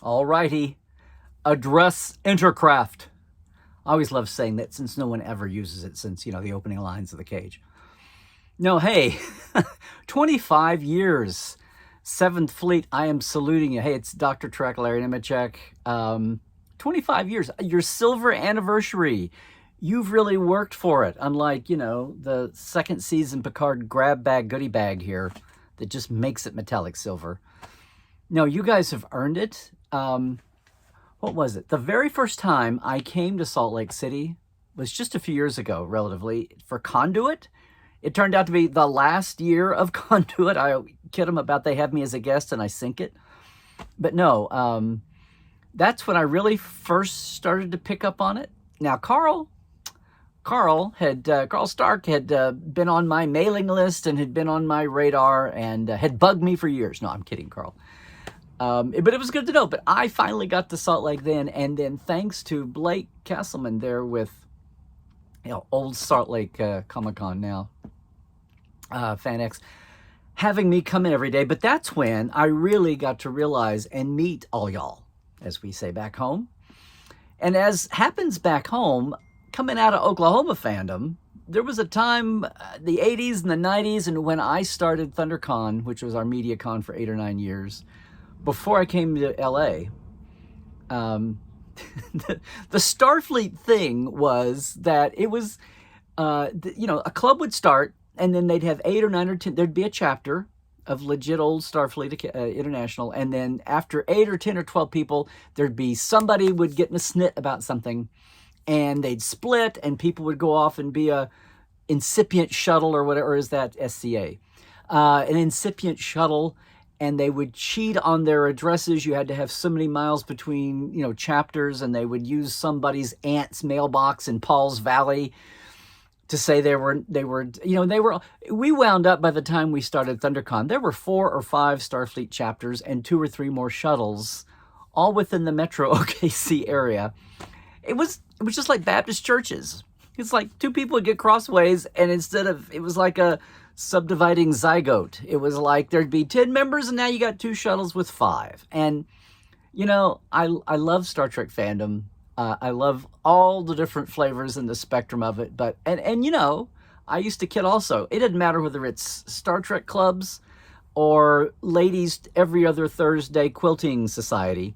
All righty. Address Intercraft. I always love saying that since no one ever uses it since, the opening lines of The Cage. No, hey, 25 years. Seventh Fleet, I am saluting you. Hey, it's Dr. Trek, Larry Nemecek. 25 years, your silver anniversary. You've really worked for it, unlike, the second season Picard grab bag, goodie bag here that just makes it metallic silver. No, you guys have earned it. What was it? The very first time I came to Salt Lake City was just a few years ago, relatively, for Conduit. It turned out to be the last year of Conduit. I kid them about they have me as a guest and I sink it. But no, that's when I really first started to pick up on it. Now, Carl Stark had been on my mailing list and had been on my radar and had bugged me for years. No, I'm kidding, Carl. But it was good to know. But I finally got to Salt Lake then, and then thanks to Blake Castleman there with, old Salt Lake Comic-Con now, FanX, having me come in every day. But that's when I really got to realize and meet all y'all, as we say back home. And as happens back home, coming out of Oklahoma fandom, there was a time, the 80s and the 90s, and when I started ThunderCon, which was our media con for 8 or 9 years, before I came to LA, the Starfleet thing was that it was, a club would start, and then they'd have 8 or 9 or 10, there'd be a chapter of legit old Starfleet International, and then after 8 or 10 or 12 people, there'd be somebody would get in a snit about something, and they'd split, and people would go off and be a incipient shuttle or whatever, or is that SCA? An incipient shuttle, and they would cheat on their addresses. You had to have so many miles between, chapters, and they would use somebody's aunt's mailbox in Paul's Valley to say we wound up by the time we started ThunderCon, there were 4 or 5 Starfleet chapters and 2 or 3 more shuttles, all within the Metro OKC area. It was just like Baptist churches. It's like 2 people would get crossways, and it was like a subdividing zygote. It was like there'd be 10 members, and now you got 2 shuttles with 5. And, I love Star Trek fandom. I love all the different flavors and the spectrum of it. But, and I used to kid also. It didn't matter whether it's Star Trek clubs or ladies every other Thursday quilting society.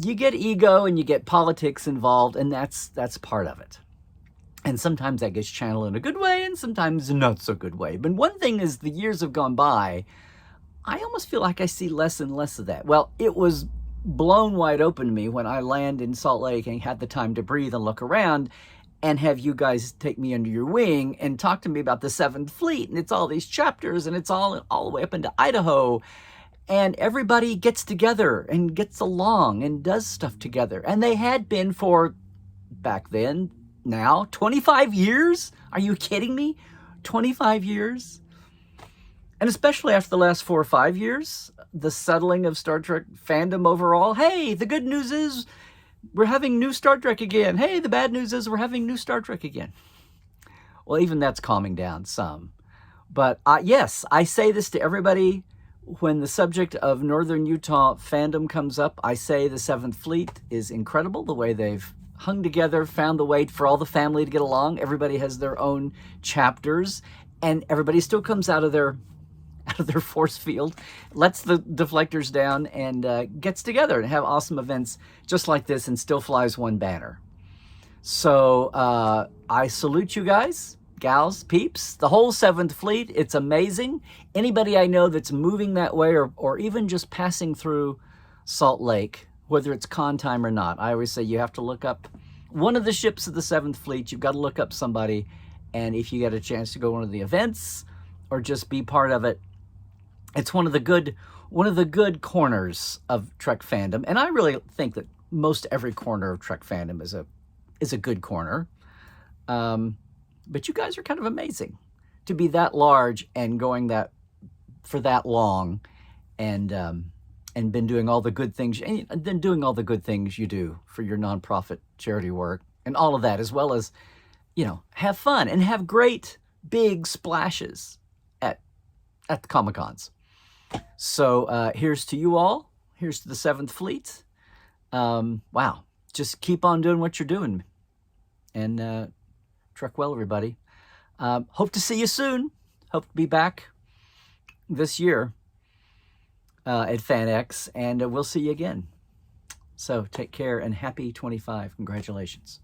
You get ego and you get politics involved, and that's part of it. And sometimes that gets channeled in a good way and sometimes a not so good way. But one thing is, the years have gone by, I almost feel like I see less and less of that. Well, it was blown wide open to me when I land in Salt Lake and had the time to breathe and look around and have you guys take me under your wing and talk to me about the Seventh Fleet. And it's all these chapters, and it's all the way up into Idaho. And everybody gets together and gets along and does stuff together. And they had been for, back then, now, 25 years? Are you kidding me? 25 years? And especially after the last 4 or 5 years, the settling of Star Trek fandom overall. Hey, the good news is we're having new Star Trek again. Hey, the bad news is we're having new Star Trek again. Well, even that's calming down some. But yes, I say this to everybody. When the subject of Northern Utah fandom comes up, I say the Seventh Fleet is incredible, the way they've hung together, found the way for all the family to get along. Everybody has their own chapters, and everybody still comes out of their force field, lets the deflectors down, and gets together and have awesome events just like this, and still flies one banner. So I salute you guys, gals, peeps, the whole Seventh Fleet. It's amazing. Anybody I know that's moving that way, or even just passing through Salt Lake, whether it's con time or not, I always say you have to look up one of the ships of the Seventh Fleet. You've got to look up somebody, and if you get a chance to go to one of the events or just be part of it, it's one of the good corners of Trek fandom. And I really think that most every corner of Trek fandom is a good corner. But you guys are kind of amazing to be that large and going for that long, and been doing all the good things, and then doing all the good things you do for your nonprofit charity work and all of that, as well as, have fun and have great big splashes at the Comic-Cons. So here's to you all. Here's to the 7th Fleet. Wow. Just keep on doing what you're doing. And truck well, everybody. Hope to see you soon. Hope to be back this year at FanX, and we'll see you again. So take care and happy 25. Congratulations.